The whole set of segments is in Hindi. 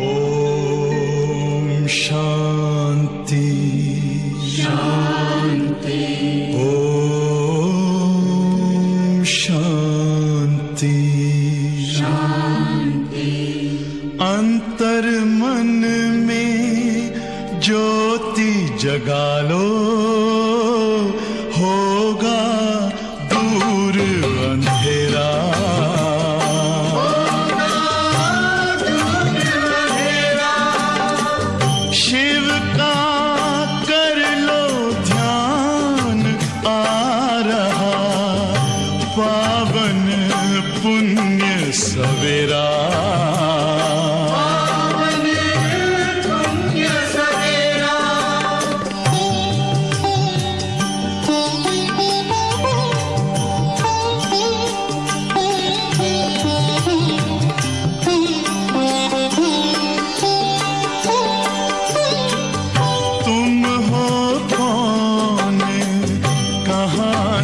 ओम शांति शांति। ओम शांति शांति। अंतर मन में ज्योति जगा लो, होगा दूर अंधेरा। शिव का कर लो ध्यान, आ रहा पावन पुण्य सवेरा।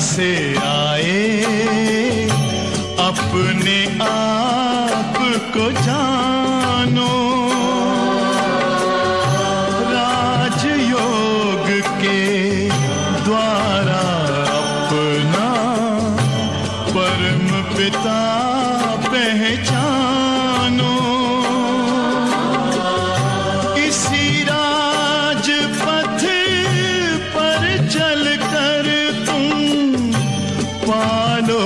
से आए अपने आप को जानो, राजयोग के द्वारा अपना परम पिता पहचानो। इसी राजपथ पर चलकर पालो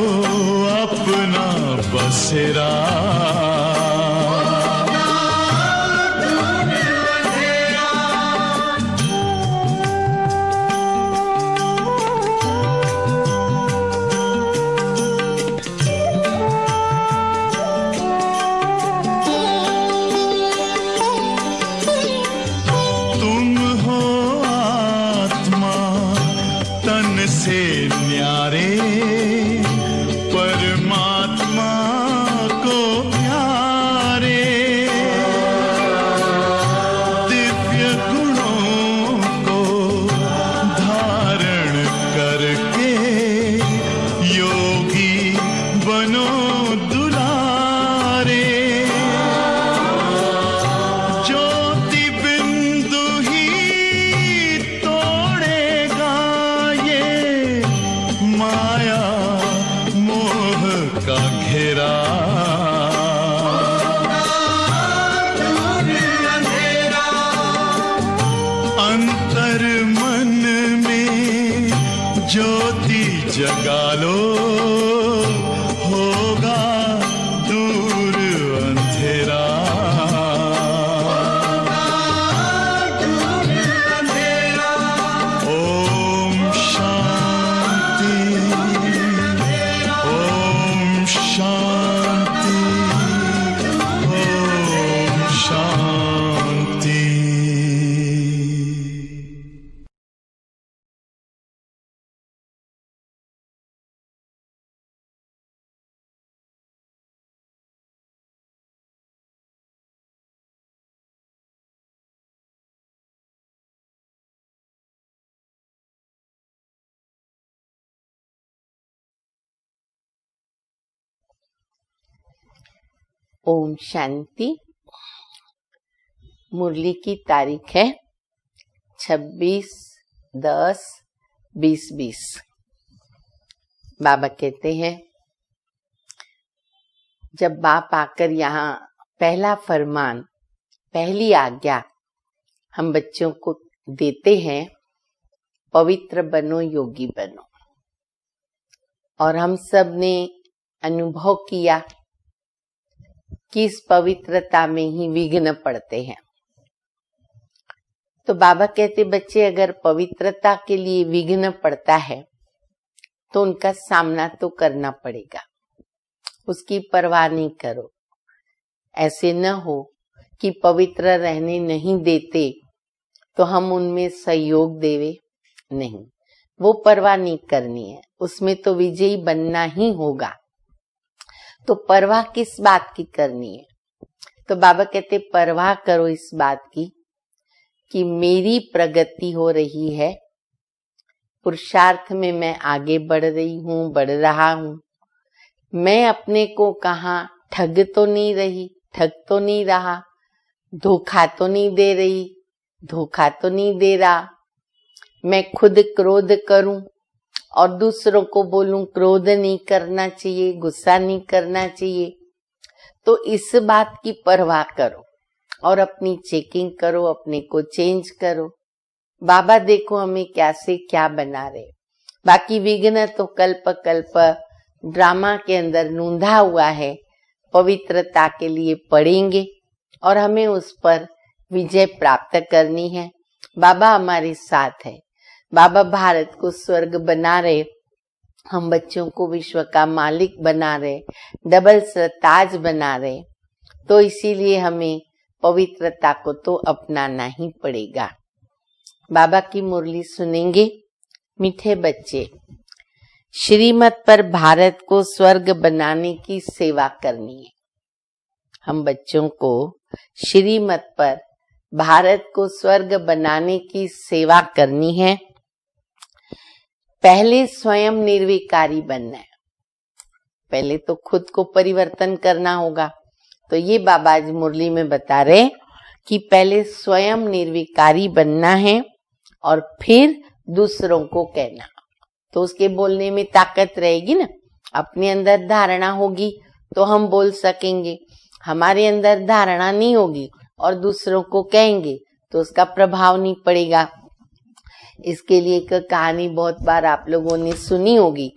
अपना बसेरा। तुम हो आत्मा तन से न्यारे, परमात्मा को प्यारे। दिव्य गुणों को धारण करके योगी बनो दुलारे। ज्योति बिंदु ही तोड़ेगा ये माया मोह का घेरा। अंतर मन में ज्योति जगा लो, होगा दूर अंधेरा। ओम शांति ओम शांति ओम शांति। ओम शांति। मुरली की तारीख है 26/10/2020। बाबा कहते हैं जब बाप आकर यहाँ पहला फरमान, पहली आज्ञा हम बच्चों को देते हैं, पवित्र बनो, योगी बनो। और हम सब ने अनुभव किया कि इस पवित्रता में ही विघ्न पड़ते हैं। तो बाबा कहते बच्चे अगर पवित्रता के लिए विघ्न पड़ता है तो उनका सामना तो करना पड़ेगा, उसकी परवाह नहीं करो। ऐसे न हो कि पवित्र रहने नहीं देते तो हम उनमें सहयोग देवे, नहीं, वो परवाह नहीं करनी है, उसमें तो विजयी बनना ही होगा। तो परवाह किस बात की करनी है? तो बाबा कहते परवाह करो इस बात की कि मेरी प्रगति हो रही है, पुरुषार्थ में मैं आगे बढ़ रही हूँ, बढ़ रहा हूँ। मैं अपने को कहाँ ठग तो नहीं रही, ठग तो नहीं रहा, धोखा तो नहीं दे रही, धोखा तो नहीं दे रहा, मैं खुद क्रोध करूं और दूसरों को बोलूं क्रोध नहीं करना चाहिए, गुस्सा नहीं करना चाहिए। तो इस बात की परवाह करो और अपनी चेकिंग करो, अपने को चेंज करो। बाबा देखो हमें क्या से क्या बना रहे। बाकी विघ्न तो कल्प कल्प ड्रामा के अंदर नूंधा हुआ है, पवित्रता के लिए पढ़ेंगे और हमें उस पर विजय प्राप्त करनी है। बाबा हमारे साथ है। बाबा भारत को स्वर्ग बना रहे, हम बच्चों को विश्व का मालिक बना रहे, डबल सरताज बना रहे। तो इसीलिए हमें पवित्रता को तो अपनाना ही पड़ेगा। बाबा की मुरली सुनेंगे। मीठे बच्चे, श्रीमत पर भारत को स्वर्ग बनाने की सेवा करनी है। हम बच्चों को श्रीमत पर भारत को स्वर्ग बनाने की सेवा करनी है। पहले स्वयं निर्विकारी बनना है। पहले तो खुद को परिवर्तन करना होगा। तो ये बाबा आज मुरली में बता रहे कि पहले स्वयं निर्विकारी बनना है और फिर दूसरों को कहना। तो उसके बोलने में ताकत रहेगी ना। अपने अंदर धारणा होगी तो हम बोल सकेंगे। हमारे अंदर धारणा नहीं होगी और दूसरों को कहेंगे तो उसका प्रभाव नहीं पड़ेगा। इसके लिए एक कहानी बहुत बार आप लोगों ने सुनी होगी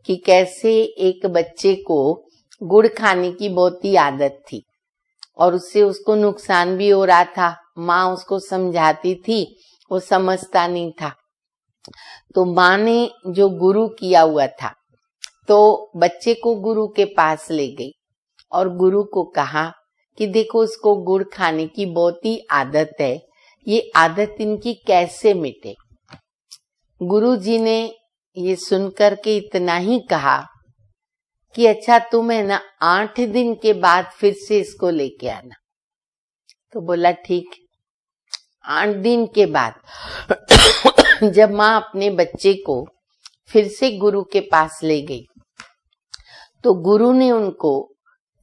कि कैसे एक बच्चे को गुड़ खाने की बहुत ही आदत थी और उससे उसको नुकसान भी हो रहा था। माँ उसको समझाती थी, वो समझता नहीं था। तो माँ ने जो गुरु किया हुआ था तो बच्चे को गुरु के पास ले गई और गुरु को कहा कि देखो उसको गुड़ खाने की बहुत ही आदत है, ये आदत इनकी कैसे मिटे। गुरुजी ने ये सुनकर के इतना ही कहा कि अच्छा तुम है ना 8 दिन के बाद फिर से इसको लेके आना। तो बोला ठीक है। 8 दिन के बाद जब माँ अपने बच्चे को फिर से गुरु के पास ले गई तो गुरु ने उनको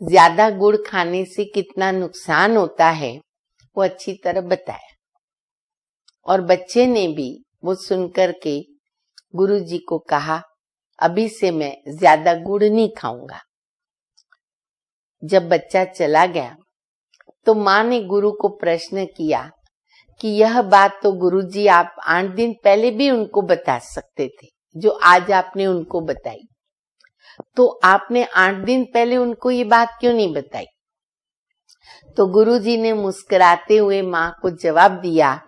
ज्यादा गुड़ खाने से कितना नुकसान होता है वो अच्छी तरह बताया। और बच्चे ने भी वो सुनकर के गुरुजी को कहा अभी से मैं ज्यादा गुड़ नहीं खाऊंगा। जब बच्चा चला गया तो माँ ने गुरु को प्रश्न किया कि यह बात तो गुरुजी आप 8 दिन पहले भी उनको बता सकते थे, जो आज आपने उनको बताई। तो आपने 8 दिन पहले उनको ये बात क्यों नहीं बताई? तो गुरुजी ने मुस्कुराते हुए माँ को जवाब दिया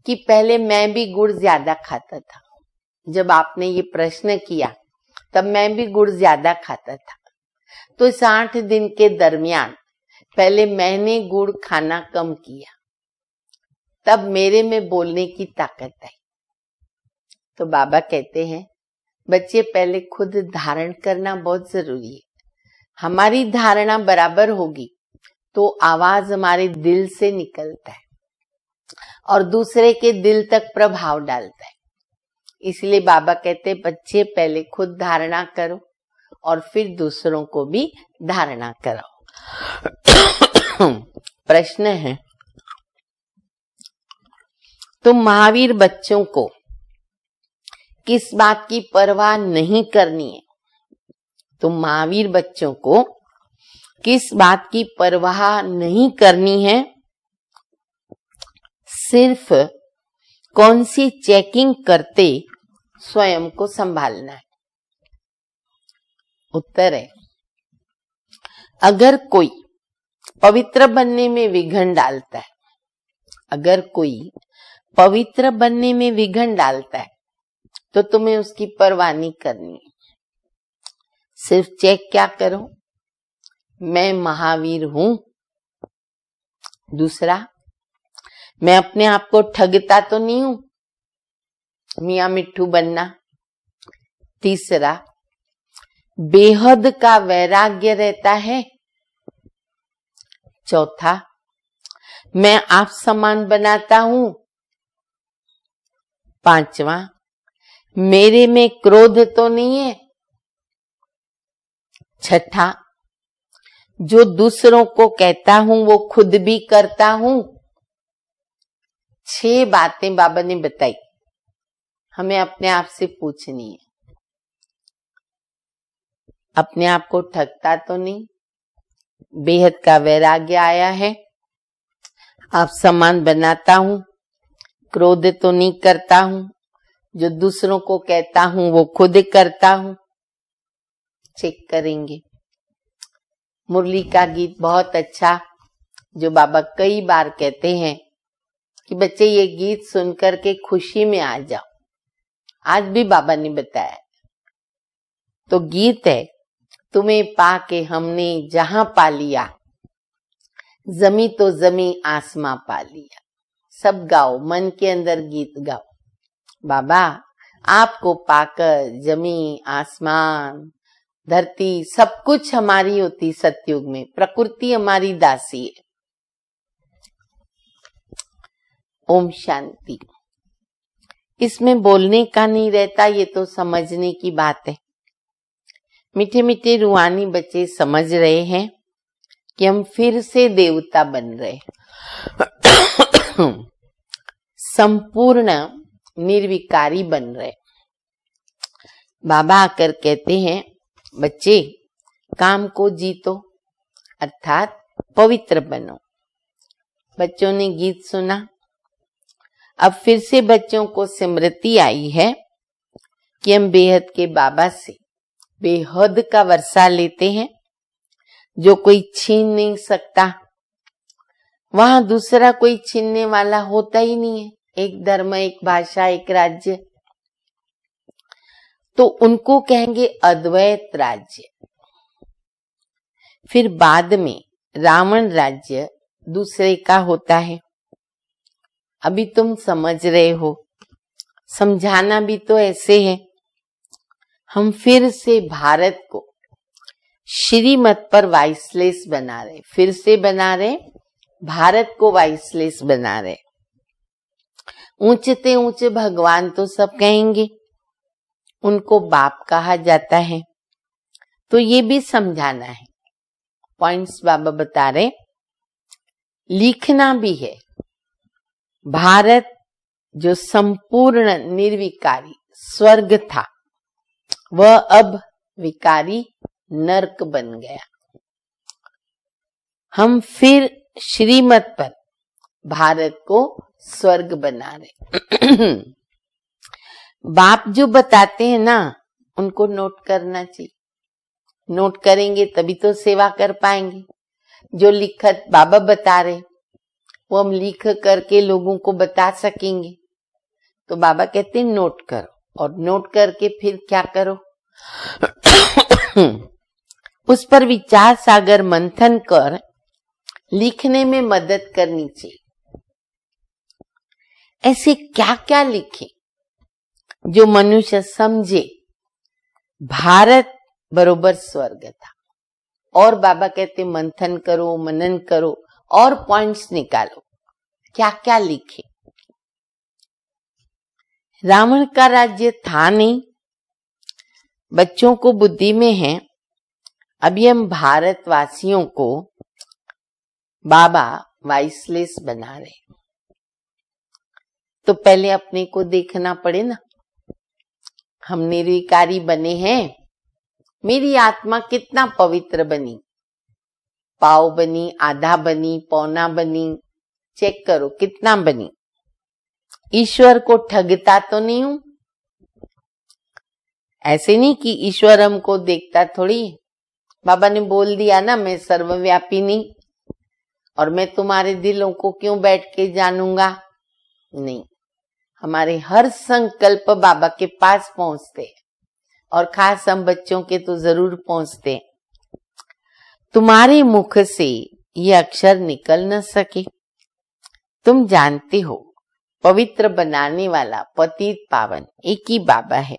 कि पहले मैं भी गुड़ ज्यादा खाता था। जब आपने ये प्रश्न किया तब मैं भी गुड़ ज्यादा खाता था। तो इस 8 दिन के दरमियान पहले मैंने गुड़ खाना कम किया, तब मेरे में बोलने की ताकत आई। तो बाबा कहते हैं बच्चे पहले खुद धारण करना बहुत जरूरी है। हमारी धारणा बराबर होगी तो आवाज हमारे दिल से निकलता है और दूसरे के दिल तक प्रभाव डालता है। इसलिए बाबा कहते बच्चे पहले खुद धारणा करो और फिर दूसरों को भी धारणा कराओ। प्रश्न है, तो महावीर बच्चों को किस बात की परवाह नहीं करनी है? तो महावीर बच्चों को किस बात की परवाह नहीं करनी है? सिर्फ कौन सी चेकिंग करते स्वयं को संभालना है। उत्तर है, अगर कोई पवित्र बनने में विघ्न डालता है, अगर कोई पवित्र बनने में विघ्न डालता है तो तुम्हें उसकी परवाह नहीं करनी है। सिर्फ चेक क्या करो, मैं महावीर हूं। दूसरा, मैं अपने आप को ठगता तो नहीं हूं, मियां मिट्ठू बनना। तीसरा, बेहद का वैराग्य रहता है। चौथा, मैं आप समान बनाता हूं। पांचवा, मेरे में क्रोध तो नहीं है। छठा, जो दूसरों को कहता हूं वो खुद भी करता हूं। 6 बातें बाबा ने बताई, हमें अपने आप से पूछनी है। अपने आप को ठगता तो नहीं, बेहद का वैराग्य आया है, आप समान बनाता हूं, क्रोध तो नहीं करता हूं, जो दूसरों को कहता हूं वो खुद करता हूं। चेक करेंगे। मुरली का गीत बहुत अच्छा, जो बाबा कई बार कहते हैं कि बच्चे ये गीत सुनकर के खुशी में आ जाओ। आज भी बाबा ने बताया। तो गीत है, तुम्हें पाके हमने जहां पा लिया, जमी तो जमी आसमां पा लिया। सब गाओ, मन के अंदर गीत गाओ। बाबा आपको पाकर जमी, आसमान, धरती सब कुछ हमारी होती सतयुग में, प्रकृति हमारी दासी है। ओम शांति। इसमें बोलने का नहीं रहता, ये तो समझने की बात है। मीठे मीठे रूहानी बच्चे समझ रहे हैं कि हम फिर से देवता बन रहे हैं। संपूर्ण निर्विकारी बन रहे। बाबा आकर कहते हैं बच्चे काम को जीतो, अर्थात पवित्र बनो। बच्चों ने गीत सुना, अब फिर से बच्चों को स्मृति आई है कि हम बेहद के बाबा से बेहद का वर्षा लेते हैं, जो कोई छीन नहीं सकता। वहां दूसरा कोई छीनने वाला होता ही नहीं है। एक धर्म, एक भाषा, एक राज्य, तो उनको कहेंगे अद्वैत राज्य। फिर बाद में रावण राज्य दूसरे का होता है। अभी तुम समझ रहे हो, समझाना भी तो ऐसे है। हम फिर से भारत को श्रीमत पर वाइसलेस बना रहे, फिर से बना रहे, भारत को वाइसलेस बना रहे। ऊंचते ऊंचे भगवान तो सब कहेंगे, उनको बाप कहा जाता है, तो ये भी समझाना है। पॉइंट्स बाबा बता रहे, लिखना भी है। भारत जो संपूर्ण निर्विकारी स्वर्ग था, वह अब विकारी नरक बन गया। हम फिर श्रीमत पर भारत को स्वर्ग बना रहे। बाप जो बताते हैं ना, उनको नोट करना चाहिए। नोट करेंगे तभी तो सेवा कर पाएंगे। जो लिखत बाबा बता रहे वो हम लिख करके लोगों को बता सकेंगे। तो बाबा कहते हैं नोट करो, और नोट करके फिर क्या करो, उस पर विचार सागर मंथन कर लिखने में मदद करनी चाहिए। ऐसे क्या क्या लिखे जो मनुष्य समझे भारत बरोबर स्वर्ग था। और बाबा कहते मंथन करो, मनन करो और पॉइंट्स निकालो, क्या क्या लिखे। रावण का राज्य था नहीं, बच्चों को बुद्धि में है। अभी हम भारतवासियों को बाबा वाइसलेस बना रहे, तो पहले अपने को देखना पड़े ना। हम निर्विकारी बने हैं, मेरी आत्मा कितना पवित्र बनी, पाव बनी, आधा बनी, पौना बनी, चेक करो कितना बनी। ईश्वर को ठगता तो नहीं हूं। ऐसे नहीं कि ईश्वर हमको देखता थोड़ी। बाबा ने बोल दिया ना, मैं सर्वव्यापी नहीं, और मैं तुम्हारे दिलों को क्यों बैठ के जानूंगा। नहीं, हमारे हर संकल्प बाबा के पास पहुंचते हैं, और खास हम बच्चों के तो जरूर पहुंचते हैं। तुम्हारे मुख से ये अक्षर निकल न सके। तुम जानते हो पवित्र बनाने वाला पतित पावन एक ही बाबा है।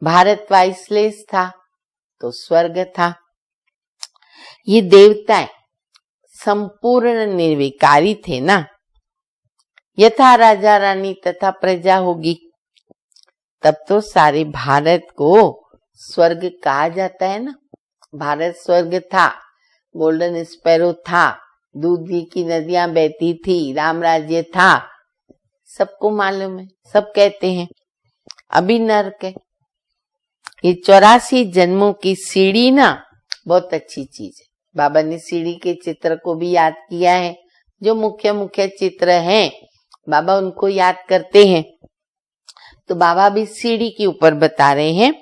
भारत वाइसलेस था तो स्वर्ग था। ये देवताएं संपूर्ण निर्विकारी थे ना। यथा राजा रानी तथा प्रजा होगी, तब तो सारे भारत को स्वर्ग कहा जाता है ना। भारत स्वर्ग था, गोल्डन स्पैरो था, दूध घी की नदियां बहती थी, राम राज्य था, सबको मालूम है, सब कहते हैं। अभी नर्क है। ये 84 जन्मों की सीढ़ी ना बहुत अच्छी चीज है। बाबा ने सीढ़ी के चित्र को भी याद किया है। जो मुख्य मुख्य चित्र हैं बाबा उनको याद करते हैं। तो बाबा भी सीढ़ी के ऊपर बता रहे हैं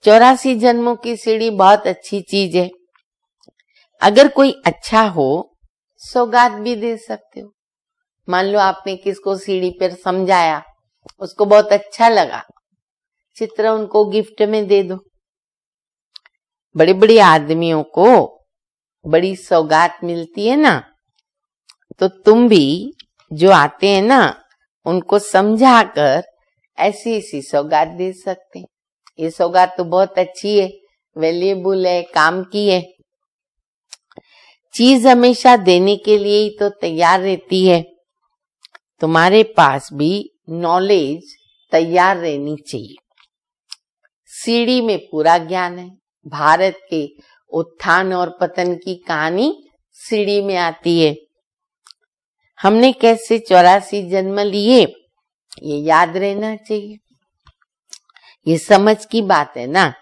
84 जन्मों की सीढ़ी बहुत अच्छी चीज है। अगर कोई अच्छा हो सौगात भी दे सकते हो। मान लो आपने किसको सीढ़ी पर समझाया, उसको बहुत अच्छा लगा, चित्र उनको गिफ्ट में दे दो। बड़े बड़े आदमियों को बड़ी सौगात मिलती है ना, तो तुम भी जो आते हैं ना उनको समझाकर ऐसी ऐसी सौगात दे सकते हैं। ये सौगात तो बहुत अच्छी है, वैल्यूएबल है, काम की है। चीज हमेशा देने के लिए ही तो तैयार रहती है। तुम्हारे पास भी नॉलेज तैयार रहनी चाहिए। सीढ़ी में पूरा ज्ञान है। भारत के उत्थान और पतन की कहानी सीढ़ी में आती है। हमने कैसे 84 जन्म लिए ये याद रहना चाहिए। ये समझ की बात है ना।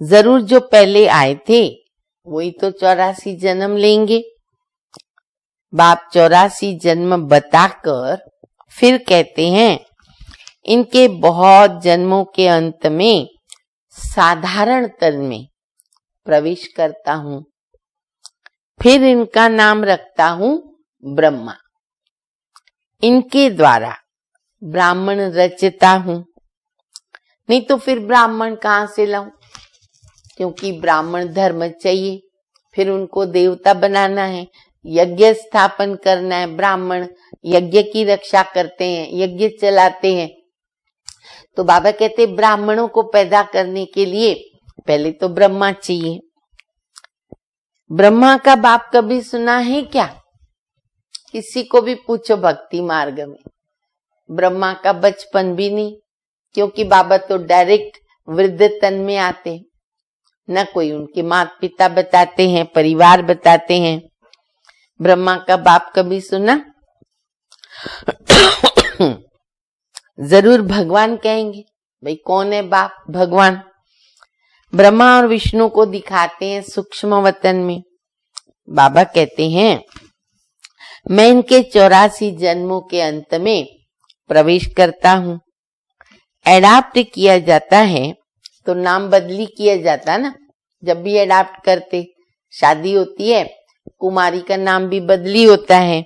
जरूर जो पहले आए थे वही तो 84 जन्म लेंगे। बाप 84 जन्म बताकर फिर कहते हैं इनके बहुत जन्मों के अंत में साधारण तन में प्रवेश करता हूं, फिर इनका नाम रखता हूं ब्रह्मा। इनके द्वारा ब्राह्मण रचता हूं। नहीं तो फिर ब्राह्मण कहां से लाऊं, क्योंकि ब्राह्मण धर्म चाहिए, फिर उनको देवता बनाना है, यज्ञ स्थापन करना है। ब्राह्मण यज्ञ की रक्षा करते हैं, यज्ञ चलाते हैं। तो बाबा कहते ब्राह्मणों को पैदा करने के लिए पहले तो ब्रह्मा चाहिए। ब्रह्मा का बाप कभी सुना है क्या? किसी को भी पूछो भक्ति मार्ग में। ब्रह्मा का बचपन भी नहीं, क्योंकि बाबा तो डायरेक्ट वृद्ध तन में आते, न कोई उनके माता पिता बताते हैं, परिवार बताते हैं। ब्रह्मा का बाप कभी सुना? जरूर भगवान कहेंगे। भाई कौन है बाप? भगवान। ब्रह्मा और विष्णु को दिखाते हैं सूक्ष्म वतन में। बाबा कहते हैं मैं इनके 84 जन्मों के अंत में प्रवेश करता हूं। एडाप्ट किया जाता है तो नाम बदली किया जाता ना। जब भी एडाप्ट करते, शादी होती है, कुमारी का नाम भी बदली होता है।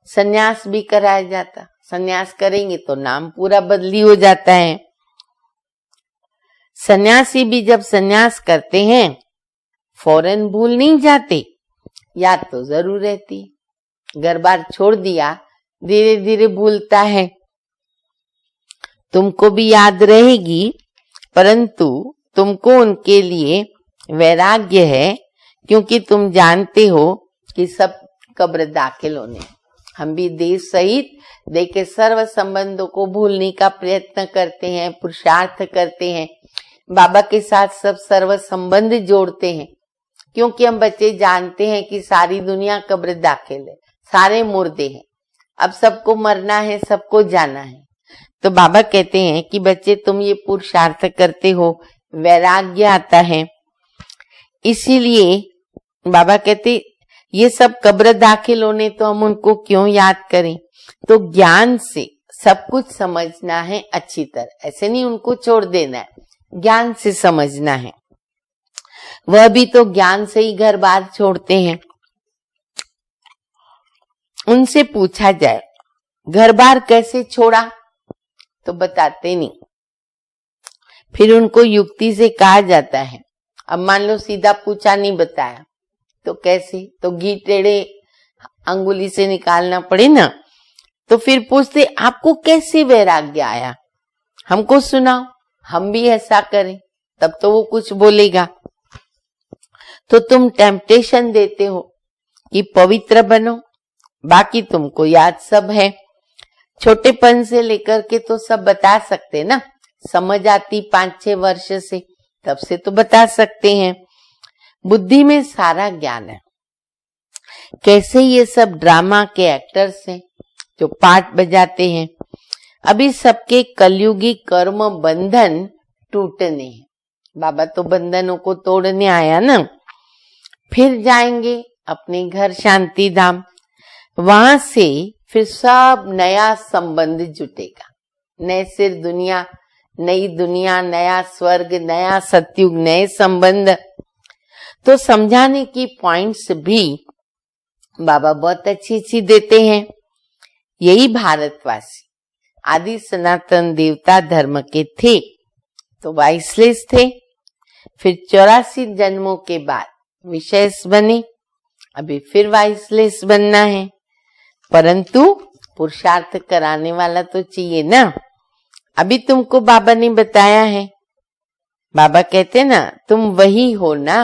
सन्यास भी कराया जाता, सन्यास करेंगे तो नाम पूरा बदली हो जाता है। सन्यासी भी जब सन्यास करते हैं फौरन भूल नहीं जाते, याद तो जरूर रहती। घर बार छोड़ दिया, धीरे धीरे भूलता है। तुमको भी याद रहेगी, परंतु तुमको उनके लिए वैराग्य है, क्योंकि तुम जानते हो कि सब कब्र दाखिल होने। हम भी देह सहित देह के सर्व संबंधों को भूलने का प्रयत्न करते हैं, पुरुषार्थ करते हैं, बाबा के साथ सब सर्व संबंध जोड़ते हैं, क्योंकि हम बच्चे जानते हैं कि सारी दुनिया कब्र दाखिल है, सारे मुर्दे हैं, अब सबको मरना है, सबको जाना है। तो बाबा कहते हैं कि बच्चे तुम ये पुरुषार्थ करते हो, वैराग्य आता है। इसीलिए बाबा कहते ये सब कब्र दाखिल होने तो हम उनको क्यों याद करें। तो ज्ञान से सब कुछ समझना है अच्छी तरह, ऐसे नहीं उनको छोड़ देना है, ज्ञान से समझना है। वह भी तो ज्ञान से ही घर बार छोड़ते हैं। उनसे पूछा जाए घर बार कैसे छोड़ा तो बताते नहीं। फिर उनको युक्ति से कहा जाता है। अब मान लो सीधा पूछा, नहीं बताया तो कैसे, तो घी टेढ़े अंगुली से निकालना पड़े ना। तो फिर पूछते आपको कैसे वैराग्य आया, हमको सुनाओ, हम भी ऐसा करें, तब तो वो कुछ बोलेगा। तो तुम टेम्पटेशन देते हो कि पवित्र बनो, बाकी तुमको याद सब है। छोटेपन से लेकर के तो सब बता सकते ना, समझ आती 5-6 वर्ष से, तब से तो बता सकते हैं। बुद्धि में सारा ज्ञान है। कैसे ये सब ड्रामा के एक्टर्स हैं जो पार्ट बजाते हैं। अभी सबके कलयुगी कर्म बंधन टूटने हैं। बाबा तो बंधनों को तोड़ने आया ना। फिर जाएंगे अपने घर शांति धाम, वहां से फिर सब नया संबंध जुटेगा। नए सिर दुनिया, नई दुनिया, नया स्वर्ग, नया सतयुग, नए संबंध। तो समझाने की पॉइंट्स भी बाबा बहुत अच्छी अच्छी देते हैं। यही भारतवासी आदि सनातन देवता धर्म के थे तो वाइसलेस थे। फिर 84 जन्मों के बाद विशेष बने। अभी फिर वाइसलेस बनना है, परंतु पुरुषार्थ कराने वाला तो चाहिए ना। अभी तुमको बाबा ने बताया है। बाबा कहते ना तुम वही हो ना।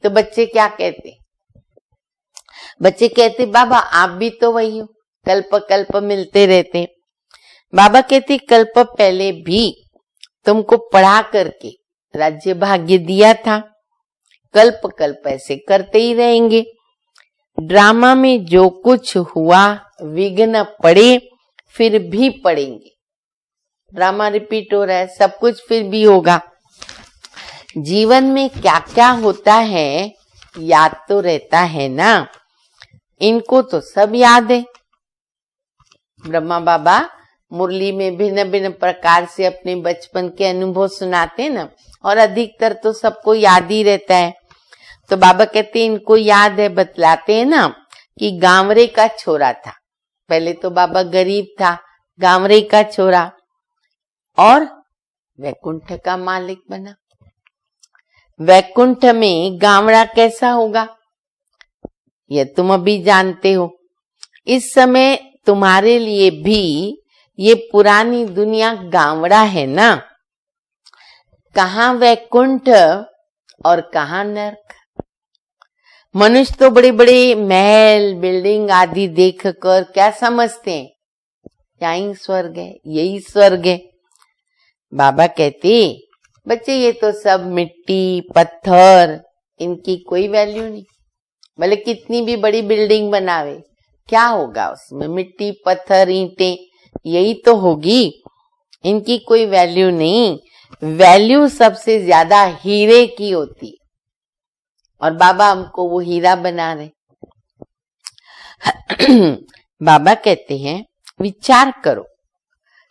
तो बच्चे क्या कहते? बच्चे कहते बाबा आप भी तो वही हो, कल्प कल्प मिलते रहते। बाबा कहते कल्प पहले भी तुमको पढ़ा करके राज्य भाग्य दिया था, कल्प कल्प ऐसे करते ही रहेंगे। ड्रामा में जो कुछ हुआ विघ्न पड़े फिर भी पड़ेंगे। ड्रामा रिपीट हो रहा है, सब कुछ फिर भी होगा। जीवन में क्या क्या होता है याद तो रहता है ना। इनको तो सब याद है। ब्रह्मा बाबा मुरली में भिन्न भिन्न प्रकार से अपने बचपन के अनुभव सुनाते ना, और अधिकतर तो सबको याद ही रहता है। तो बाबा कहते हैं इनको याद है, बतलाते हैं ना कि गांवरे का छोरा था। पहले तो बाबा गरीब था, गांवरे का छोरा, और वैकुंठ का मालिक बना। वैकुंठ में गांवड़ा कैसा होगा ये तुम अभी जानते हो। इस समय तुम्हारे लिए भी ये पुरानी दुनिया गांवड़ा है ना। कहाँ वैकुंठ और कहाँ नरक। मनुष्य तो बड़े बड़े महल बिल्डिंग आदि देखकर क्या समझते हैं, यही स्वर्ग है, यही स्वर्ग है। बाबा कहते बच्चे ये तो सब मिट्टी पत्थर, इनकी कोई वैल्यू नहीं। भले कितनी भी बड़ी बिल्डिंग बनावे, क्या होगा उसमें? मिट्टी पत्थर ईंटें यही तो होगी, इनकी कोई वैल्यू नहीं। वैल्यू सबसे ज्यादा हीरे की होती है, और बाबा हमको वो हीरा बना रहे। बाबा कहते हैं विचार करो,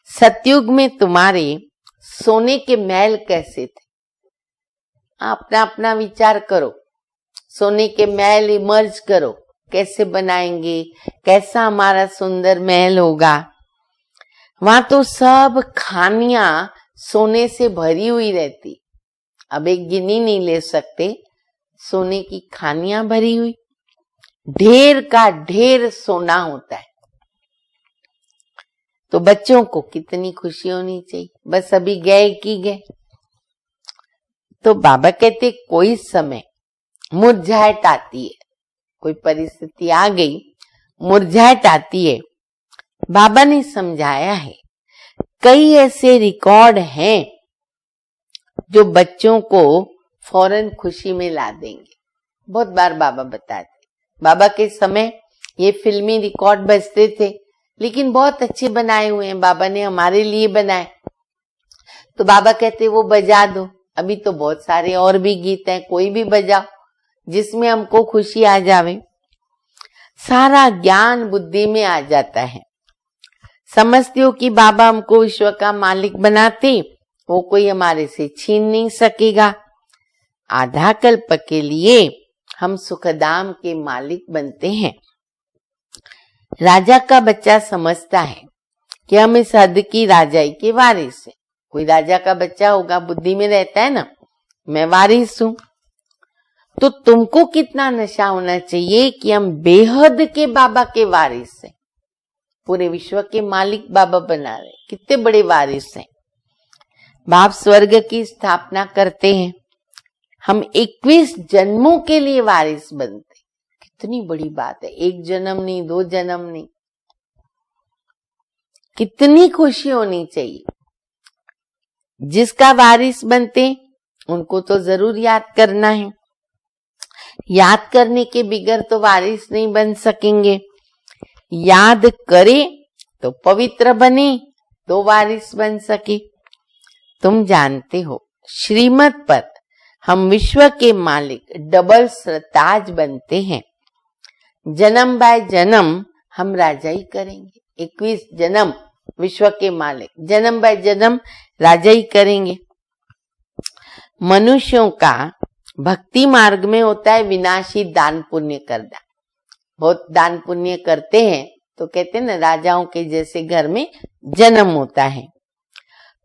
सतयुग में तुम्हारे सोने के महल कैसे थे? अपना अपना विचार करो। सोने के महल इमर्ज करो, कैसे बनाएंगे, कैसा हमारा सुंदर महल होगा। वहां तो सब खानियां सोने से भरी हुई रहती। अब एक गिनी नहीं ले सकते, सोने की खानियां भरी हुई, ढेर का ढेर सोना होता है। तो बच्चों को कितनी खुशी होनी चाहिए, बस अभी गए कि गए। तो बाबा कहते कोई समय मुरझाहट आती है, कोई परिस्थिति आ गई, मुरझाहट आती है। बाबा ने समझाया है कई ऐसे रिकॉर्ड हैं जो बच्चों को फौरन खुशी में ला देंगे। बहुत बार बाबा बताते, बाबा के समय ये फिल्मी रिकॉर्ड बजते थे, लेकिन बहुत अच्छे बनाए हुए हैं, बाबा ने हमारे लिए बनाए। तो बाबा कहते वो बजा दो। अभी तो बहुत सारे और भी गीत हैं, कोई भी बजाओ जिसमें हमको खुशी आ जावे। सारा ज्ञान बुद्धि में आ जाता है। समझते हो कि बाबा हमको विश्व का मालिक बनाते, वो कोई हमारे से छीन नहीं सकेगा। आधा कल्प के लिए हम सुखधाम के मालिक बनते हैं। राजा का बच्चा समझता है कि हम इस हद की राजाई के वारिस हैं। कोई राजा का बच्चा होगा, बुद्धि में रहता है ना, मैं वारिस हूं। तो तुमको कितना नशा होना चाहिए कि हम बेहद के बाबा के वारिस हैं। पूरे विश्व के मालिक बाबा बना रहे, कितने बड़े वारिस हैं। बाप स्वर्ग की स्थापना करते हैं, हम 21 जन्मों के लिए वारिस बनते। कितनी बड़ी बात है, एक जन्म नहीं, 2 जन्म नहीं। कितनी खुशी होनी चाहिए। जिसका वारिस बनते उनको तो जरूर याद करना है। याद करने के बिगर तो वारिस नहीं बन सकेंगे। याद करे तो पवित्र बने तो वारिस बन सके। तुम जानते हो श्रीमत पर हम विश्व के मालिक डबल सरताज बनते हैं। जन्म बाय जन्म हम राजा ही करेंगे। 21 जन्म विश्व के मालिक, जन्म बाय जन्म राजा ही करेंगे। मनुष्यों का भक्ति मार्ग में होता है विनाशी दान पुण्य करना। बहुत दान पुण्य करते हैं तो कहते हैं ना राजाओं के जैसे घर में जन्म होता है।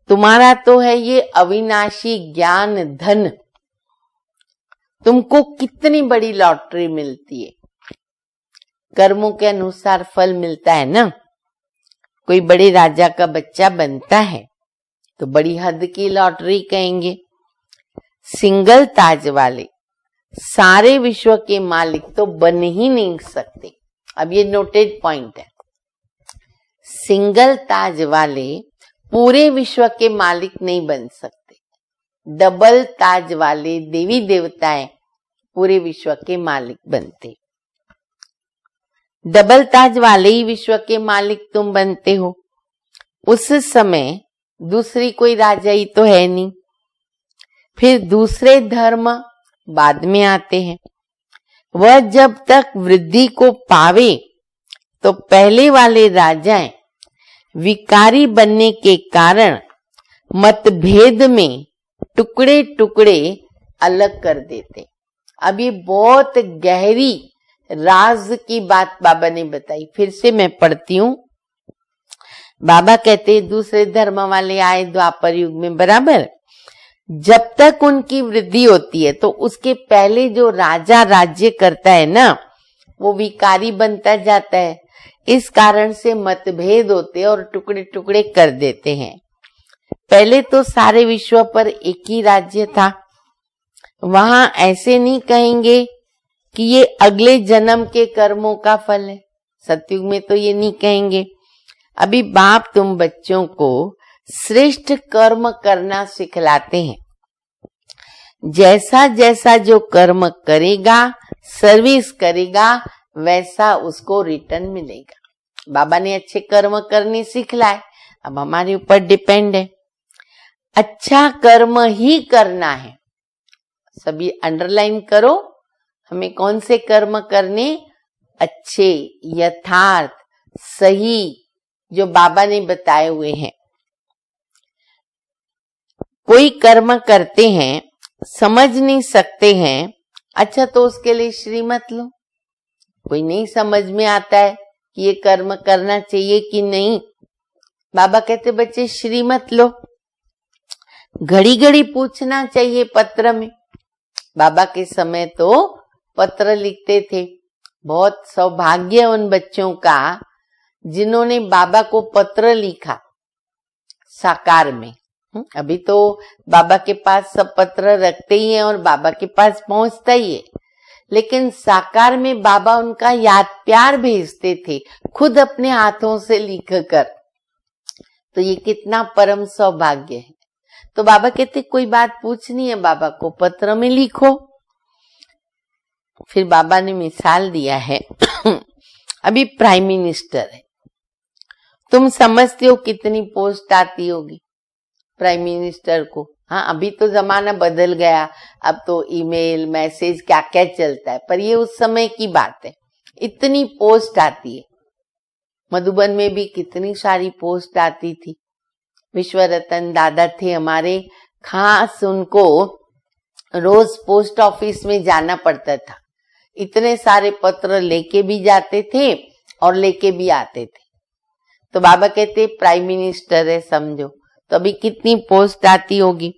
तुम्हारा तो है ये अविनाशी ज्ञान धन। तुमको कितनी बड़ी लॉटरी मिलती है, कर्मों के अनुसार फल मिलता है ना। कोई बड़े राजा का बच्चा बनता है तो बड़ी हद की लॉटरी कहेंगे। सिंगल ताज वाले सारे विश्व के मालिक तो बन ही नहीं सकते। अब ये नोटेड पॉइंट है। सिंगल ताज वाले पूरे विश्व के मालिक नहीं बन सकते। डबल ताज वाले देवी देवताएं पूरे विश्व के मालिक बनते। डबल ताज वाले ही विश्व के मालिक तुम बनते हो। उस समय दूसरी कोई राजा ही तो है नहीं। फिर दूसरे धर्म बाद में आते हैं। वह जब तक वृद्धि को पावे तो पहले वाले राजाएं विकारी बनने के कारण मतभेद में टुकड़े टुकड़े अलग कर देते। अब ये बहुत गहरी राज की बात बाबा ने बताई। फिर से मैं पढ़ती हूँ। बाबा कहते हैं दूसरे धर्म वाले आए द्वापर युग में, बराबर। जब तक उनकी वृद्धि होती है तो उसके पहले जो राजा राज्य करता है ना, वो विकारी बनता जाता है। इस कारण से मतभेद होते और टुकड़े टुकड़े कर देते हैं। पहले तो सारे विश्व पर एक ही राज्य था। वहां ऐसे नहीं कहेंगे कि ये अगले जन्म के कर्मों का फल है। सतयुग में तो ये नहीं कहेंगे। अभी बाप तुम बच्चों को श्रेष्ठ कर्म करना सिखलाते हैं। जैसा जैसा जो कर्म करेगा, सर्विस करेगा, वैसा उसको रिटर्न मिलेगा। बाबा ने अच्छे कर्म करने सिखलाए, अब हमारे ऊपर डिपेंड है। अच्छा कर्म ही करना है। सभी अंडरलाइन करो, हमें कौन से कर्म करने? अच्छे, यथार्थ, सही, जो बाबा ने बताए हुए हैं। कोई कर्म करते हैं, समझ नहीं सकते हैं, अच्छा तो उसके लिए श्रीमत लो। कोई नहीं समझ में आता है कि ये कर्म करना चाहिए कि नहीं, बाबा कहते बच्चे श्रीमत लो। घड़ी घड़ी पूछना चाहिए पत्र में। बाबा के समय तो पत्र लिखते थे। बहुत सौभाग्य उन बच्चों का जिन्होंने बाबा को पत्र लिखा साकार में। अभी तो बाबा के पास सब पत्र रखते ही हैं और बाबा के पास पहुंचता ही है, लेकिन साकार में बाबा उनका याद प्यार भेजते थे, खुद अपने हाथों से लिख कर। तो ये कितना परम सौभाग्य है। तो बाबा कहते कोई बात पूछनी है बाबा को पत्र में लिखो। फिर बाबा ने मिसाल दिया है अभी प्राइम मिनिस्टर है, तुम समझते हो कितनी पोस्ट आती होगी प्राइम मिनिस्टर को। हाँ, अभी तो जमाना बदल गया, अब तो ईमेल मैसेज क्या क्या चलता है, पर ये उस समय की बात है। इतनी पोस्ट आती है। मधुबन में भी कितनी सारी पोस्ट आती थी। विश्व रतन दादा थे हमारे, खास उनको रोज पोस्ट ऑफिस में जाना पड़ता था। इतने सारे पत्र लेके भी जाते थे और लेके भी आते थे। तो बाबा कहते प्राइम मिनिस्टर है समझो, तो अभी कितनी पोस्ट आती होगी,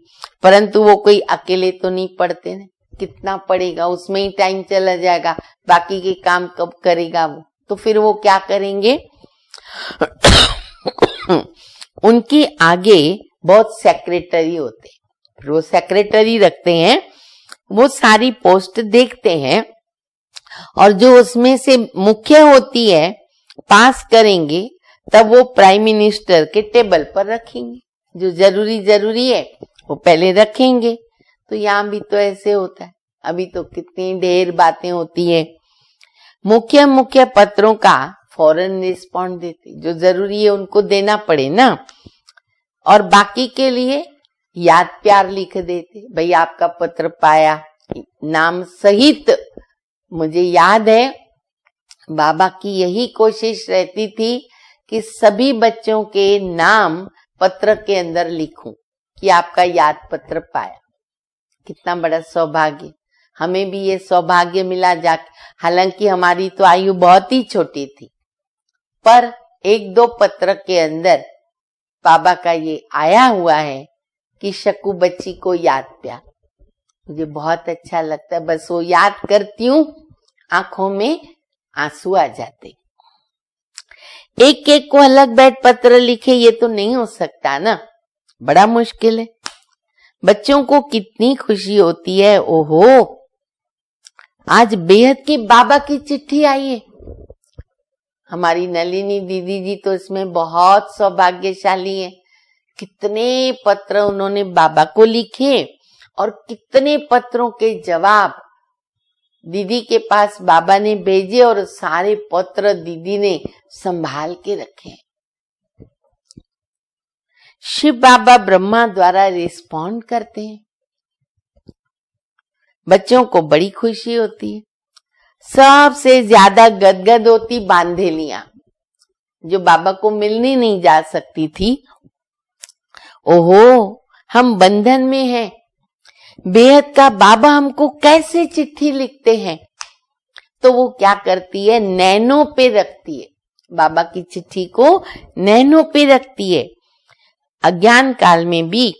परंतु वो कोई अकेले तो नहीं पढ़ते ना। कितना पढ़ेगा, उसमें ही टाइम चला जाएगा, बाकी के काम कब करेगा वो। तो फिर वो क्या करेंगे उनके आगे बहुत सेक्रेटरी होते हैं, फिर वो सेक्रेटरी रखते हैं, वो सारी पोस्ट देखते हैं और जो उसमें से मुख्य होती है पास करेंगे, तब वो प्राइम मिनिस्टर के टेबल पर रखेंगे। जो जरूरी है वो पहले रखेंगे। तो यहाँ भी तो ऐसे होता है, अभी तो कितनी ढेर बातें होती है। मुख्य मुख्य पत्रों का फौरन रिस्पॉन्ड देते, जो जरूरी है उनको देना पड़े ना, और बाकी के लिए याद प्यार लिख देते, भाई आपका पत्र पाया, नाम सहित। मुझे याद है बाबा की यही कोशिश रहती थी कि सभी बच्चों के नाम पत्र के अंदर लिखूं कि आपका याद पत्र पाया। कितना बड़ा सौभाग्य, हमें भी ये सौभाग्य मिला जाके। हालांकि हमारी तो आयु बहुत ही छोटी थी, पर एक दो पत्र के अंदर बाबा का ये आया हुआ है कि शकू बच्ची को याद प्यार। मुझे बहुत अच्छा लगता है, बस वो याद करती हूँ, आंखों में आंसू आ जाते। एक एक को अलग बैठ पत्र लिखे, ये तो नहीं हो सकता ना, बड़ा मुश्किल है। बच्चों को कितनी खुशी होती है, ओहो आज बेहद की बाबा की चिट्ठी आई है। हमारी नलिनी दीदी जी तो इसमें बहुत सौभाग्यशाली है। कितने पत्र उन्होंने बाबा को लिखे और कितने पत्रों के जवाब दीदी के पास बाबा ने भेजे, और सारे पत्र दीदी ने संभाल के रखे। शिव बाबा ब्रह्मा द्वारा रिस्पॉन्ड करते हैं। बच्चों को बड़ी खुशी होती है। सबसे ज्यादा गदगद होती बांधेलियां, जो बाबा को मिलने नहीं जा सकती थी। ओहो हम बंधन में हैं, बेहद का बाबा हमको कैसे चिट्ठी लिखते हैं। तो वो क्या करती है, नैनों पे रखती है, बाबा की चिट्ठी को नैनों पे रखती है। अज्ञान काल में भी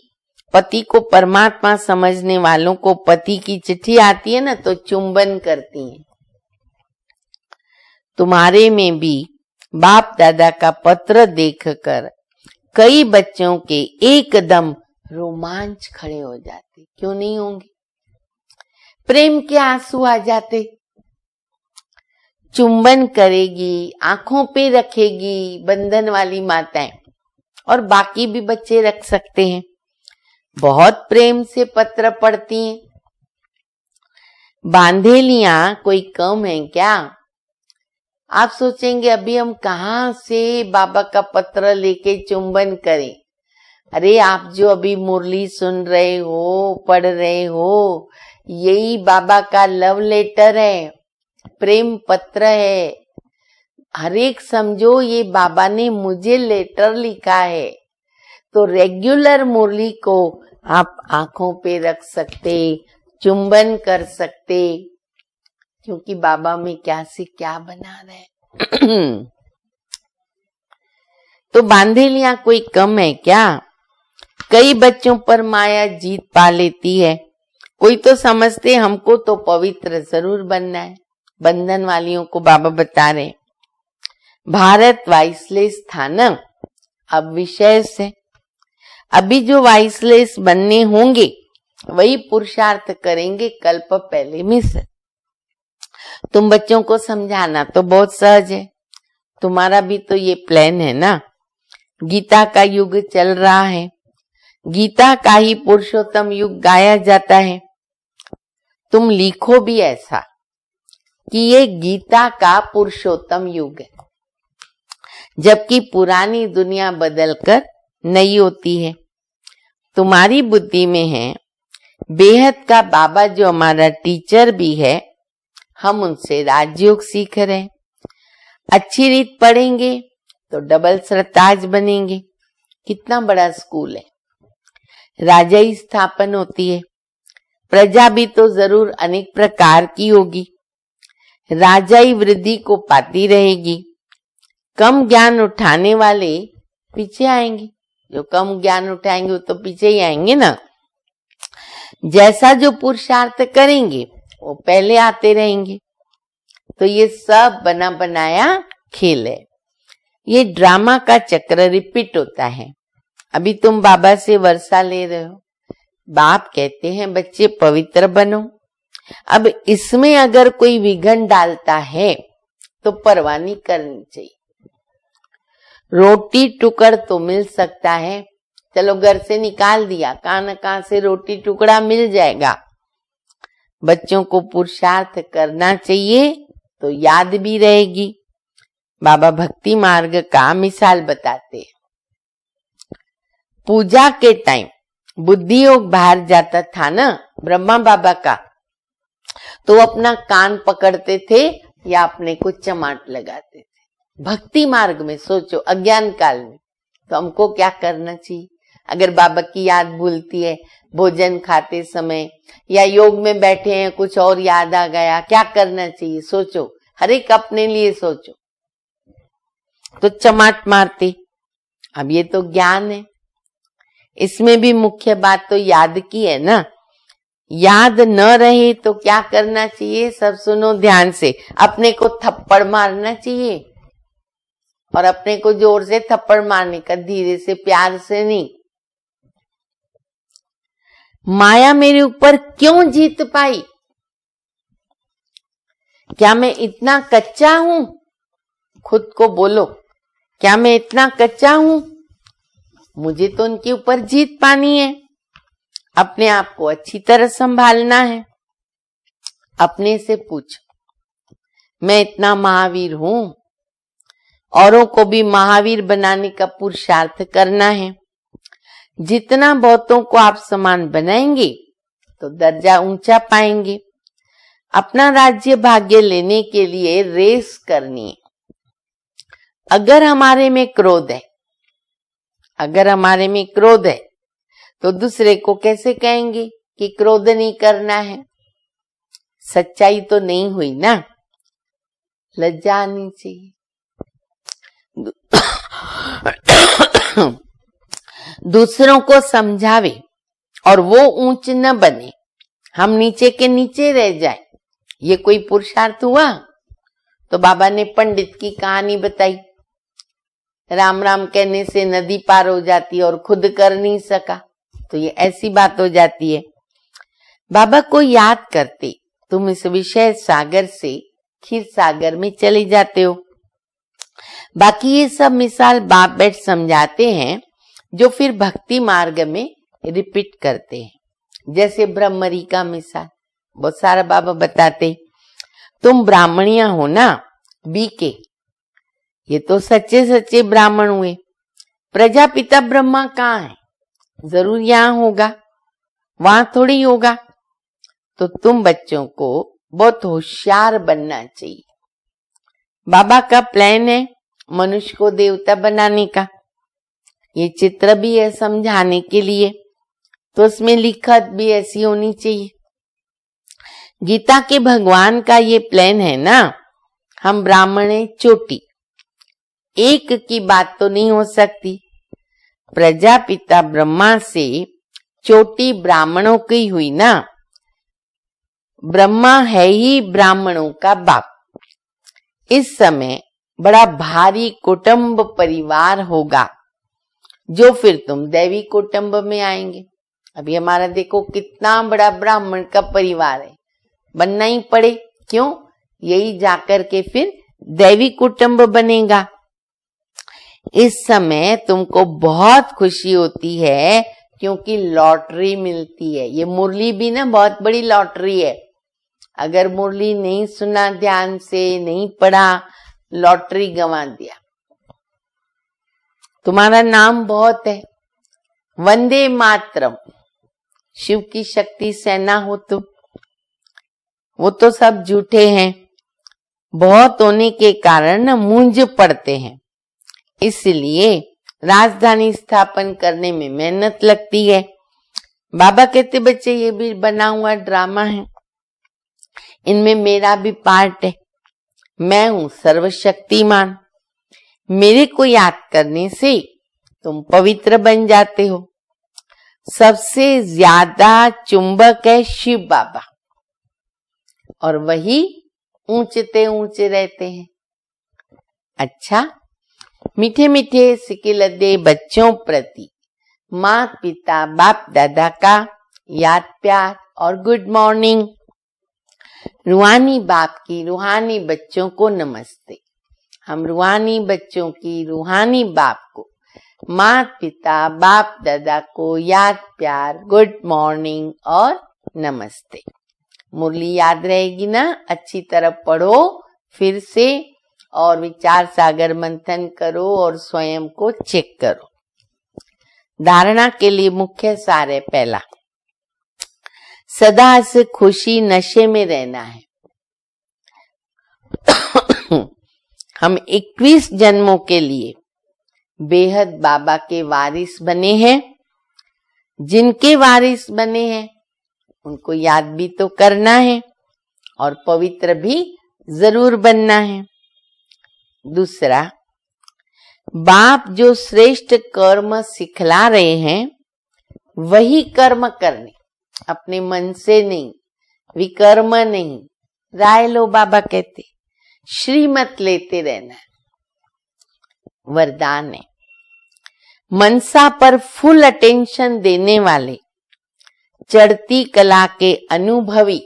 पति को परमात्मा समझने वालों को पति की चिट्ठी आती है ना, तो चुंबन करती हैं। तुम्हारे में भी बाप दादा का पत्र देखकर कई बच्चों के एकदम रोमांच खड़े हो जाते, क्यों नहीं होंगे, प्रेम के आंसू आ जाते। चुंबन करेगी, आंखों पे रखेगी बंधन वाली माताएं, और बाकी भी बच्चे रख सकते हैं। बहुत प्रेम से पत्र पढ़ती हैं। बांधेलियां कोई कम है क्या? आप सोचेंगे अभी हम कहाँ से बाबा का पत्र लेके चुंबन करें। अरे आप जो अभी मुरली सुन रहे हो, पढ़ रहे हो, यही बाबा का लव लेटर है, प्रेम पत्र है। हर एक समझो ये बाबा ने मुझे लेटर लिखा है। तो रेगुलर मुरली को आप आंखों पे रख सकते, चुंबन कर सकते, क्योंकि बाबा में क्या से क्या बना रहे। तो बांधेलियां कोई कम है क्या? कई बच्चों पर माया जीत पा लेती है। कोई तो समझते हमको तो पवित्र जरूर बनना है। बंधन वालियों को बाबा बता रहे, भारत वाइसलेस था ना, अब विषय से अभी जो वाइसलेस बनने होंगे वही पुरुषार्थ करेंगे कल्प पहले में से। तुम बच्चों को समझाना तो बहुत सहज है, तुम्हारा भी तो ये प्लान है ना। गीता का युग चल रहा है, गीता का ही पुरुषोत्तम युग गाया जाता है। तुम लिखो भी ऐसा कि ये गीता का पुरुषोत्तम युग है, जबकि पुरानी दुनिया बदलकर नई होती है। तुम्हारी बुद्धि में है बेहद का बाबा जो हमारा टीचर भी है, हम उनसे राजयोग सीख रहे हैं। अच्छी रीत पढ़ेंगे तो डबल सरताज बनेंगे। कितना बड़ा स्कूल है, राजाई स्थापन होती है, प्रजा भी तो जरूर अनेक प्रकार की होगी, राजाई वृद्धि को पाती रहेगी। कम ज्ञान उठाने वाले पीछे आएंगे, जो कम ज्ञान उठाएंगे वो तो पीछे ही आएंगे ना। जैसा जो पुरुषार्थ करेंगे वो पहले आते रहेंगे। तो ये सब बना बनाया खेल है, ये ड्रामा का चक्र रिपीट होता है। अभी तुम बाबा से वर्षा ले रहे हो, बाप कहते हैं बच्चे पवित्र बनो। अब इसमें अगर कोई विघ्न डालता है तो परवाह नहीं करनी चाहिए। रोटी टुकड़ तो मिल सकता है, चलो घर से निकाल दिया, कहां न कहां से रोटी टुकड़ा मिल जाएगा। बच्चों को पुरुषार्थ करना चाहिए तो याद भी रहेगी। बाबा भक्ति मार्ग का मिसाल बताते हैं। पूजा के टाइम बुद्धि योग बाहर जाता था ना ब्रह्मा बाबा का, तो अपना कान पकड़ते थे या अपने को चमाट लगाते थे। भक्ति मार्ग में सोचो, अज्ञान काल में तो हमको क्या करना चाहिए? अगर बाबा की याद भूलती है, भोजन खाते समय या योग में बैठे हैं, कुछ और याद आ गया, क्या करना चाहिए? सोचो, हर एक अपने लिए सोचो। तो चमाट मारते। अब ये तो ज्ञान है, इसमें भी मुख्य बात तो याद की है ना। याद न रहे तो क्या करना चाहिए? सब सुनो ध्यान से। अपने को थप्पड़ मारना चाहिए, और अपने को जोर से थप्पड़ मारने का, धीरे से, प्यार से नहीं। माया मेरे ऊपर क्यों जीत पाई? क्या मैं इतना कच्चा हूं? खुद को बोलो, क्या मैं इतना कच्चा हूं? मुझे तो उनके ऊपर जीत पानी है। अपने आप को अच्छी तरह संभालना है। अपने से पूछो, मैं इतना महावीर हूं? औरों को भी महावीर बनाने का पुरुषार्थ करना है। जितना बहुतों को आप समान बनाएंगे तो दर्जा ऊंचा पाएंगे। अपना राज्य भाग्य लेने के लिए रेस करनी है। अगर हमारे में क्रोध है, अगर हमारे में क्रोध है तो दूसरे को कैसे कहेंगे कि क्रोध नहीं करना है? सच्चाई तो नहीं हुई ना। लज्जा आनी चाहिए। दूसरों को समझावे और वो ऊंच न बने, हम नीचे के नीचे रह जाए, ये कोई पुरुषार्थ हुआ? तो बाबा ने पंडित की कहानी बताई। राम राम कहने से नदी पार हो जाती और खुद कर नहीं सका, तो ये ऐसी बात हो जाती है। बाबा को याद करते तुम इस विषय सागर से क्षीर सागर में चले जाते हो। बाकी ये सब मिसाल बाप बैठ समझाते हैं, जो फिर भक्ति मार्ग में रिपीट करते हैं। जैसे ब्रह्मरी का मिसाल बहुत सारा बाबा बताते। तुम ब्राह्मणिया हो ना, बीके, ये तो सच्चे सच्चे ब्राह्मण हुए। प्रजापिता ब्रह्मा कहाँ है? जरूर यहाँ होगा, वहां थोड़ी होगा। तो तुम बच्चों को बहुत होशियार बनना चाहिए। बाबा का प्लान है मनुष्य को देवता बनाने का। ये चित्र भी है समझाने के लिए, तो उसमें लिखत भी ऐसी होनी चाहिए। गीता के भगवान का ये प्लान है ना, हम ब्राह्मण है चोटी, एक की बात तो नहीं हो सकती। प्रजापिता ब्रह्मा से चोटी ब्राह्मणों की हुई ना। ब्रह्मा है ही ब्राह्मणों का बाप। इस समय बड़ा भारी कुटुंब परिवार होगा, जो फिर तुम दैवी कुटुंब में आएंगे। अभी हमारा देखो कितना बड़ा ब्राह्मण का परिवार है, बनना ही पड़े। क्यों? यही जाकर के फिर दैवी कुटुंब बनेगा। इस समय तुमको बहुत खुशी होती है, क्योंकि लॉटरी मिलती है। ये मुरली भी ना बहुत बड़ी लॉटरी है। अगर मुरली नहीं सुना, ध्यान से नहीं पढ़ा, लॉटरी गंवा दिया। तुम्हारा नाम बहुत है, वंदे मातरम, शिव की शक्ति सेना हो तुम। वो तो सब झूठे हैं। बहुत होने के कारण मूंज पड़ते हैं, इसलिए राजधानी स्थापन करने में मेहनत लगती है। बाबा कहते बच्चे ये भी बना हुआ ड्रामा है, इनमें मेरा भी पार्ट है। मैं हूं सर्वशक्तिमान। मेरे को याद करने से तुम पवित्र बन जाते हो। सबसे ज्यादा चुंबक है शिव बाबा, और वही ऊंचते ऊंचे रहते हैं। अच्छा, मीठे मीठे सिकिलदे बच्चों प्रति माता पिता बाप दादा का याद प्यार और गुड मॉर्निंग। रूहानी बाप की रूहानी बच्चों को नमस्ते। हम रूहानी बच्चों की रूहानी बाप को, माता पिता बाप दादा को याद प्यार, गुड मॉर्निंग और नमस्ते। मुरली याद रहेगी ना? अच्छी तरह पढ़ो फिर से और विचार सागर मंथन करो और स्वयं को चेक करो। धारणा के लिए मुख्य सार है, पहला, सदा से खुशी नशे में रहना है। हम 21 जन्मों के लिए बेहद बाबा के वारिस बने हैं। जिनके वारिस बने हैं उनको याद भी तो करना है और पवित्र भी जरूर बनना है। दूसरा, बाप जो श्रेष्ठ कर्म सिखला रहे हैं वही कर्म करने, अपने मन से नहीं, विकर्म नहीं। राय लो बाबा कहते, श्रीमत लेते रहना है। वरदान है, मनसा पर फुल अटेंशन देने वाले चढ़ती कला के अनुभवी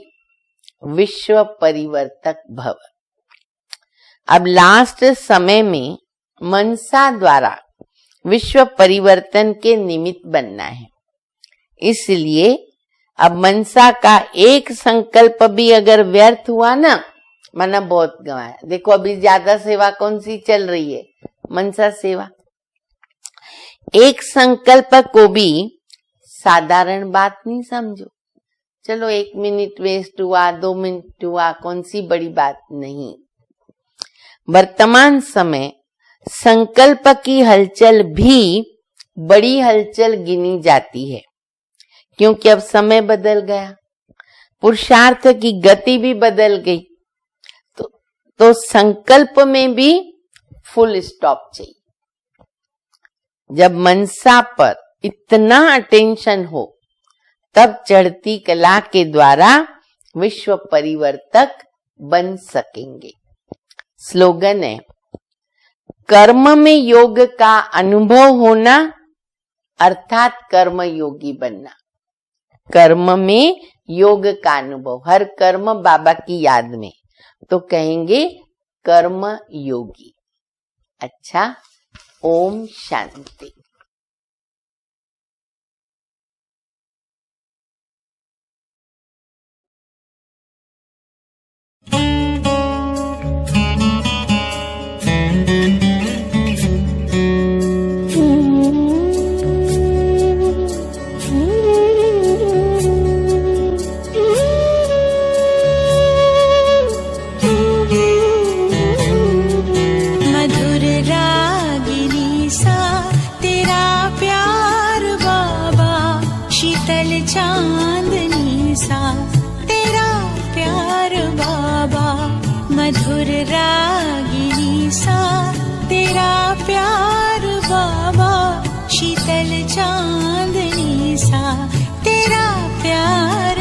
विश्व परिवर्तक भव। अब लास्ट समय में मनसा द्वारा विश्व परिवर्तन के निमित्त बनना है। इसलिए अब मनसा का एक संकल्प भी अगर व्यर्थ हुआ ना, माना बहुत गंवाया। देखो अभी ज्यादा सेवा कौन सी चल रही है? मनसा सेवा। एक संकल्प को भी साधारण बात नहीं समझो। चलो 1 मिनट वेस्ट हुआ, 2 मिनट हुआ, कौन सी बड़ी बात नहीं। वर्तमान समय संकल्प की हलचल भी बड़ी हलचल गिनी जाती है, क्योंकि अब समय बदल गया, पुरुषार्थ की गति भी बदल गई। तो संकल्प में भी फुल स्टॉप चाहिए। जब मनसा पर इतना अटेंशन हो तब चढ़ती कला के द्वारा विश्व परिवर्तक बन सकेंगे। स्लोगन है, कर्म में योग का अनुभव होना अर्थात कर्म योगी बनना। कर्म में योग का अनुभव, हर कर्म बाबा की याद में, तो कहेंगे कर्म योगी। अच्छा, ओम शांति। मधुर रागिनी सा तेरा प्यार बाबा, शीतल चांदनी सा तेरा प्यार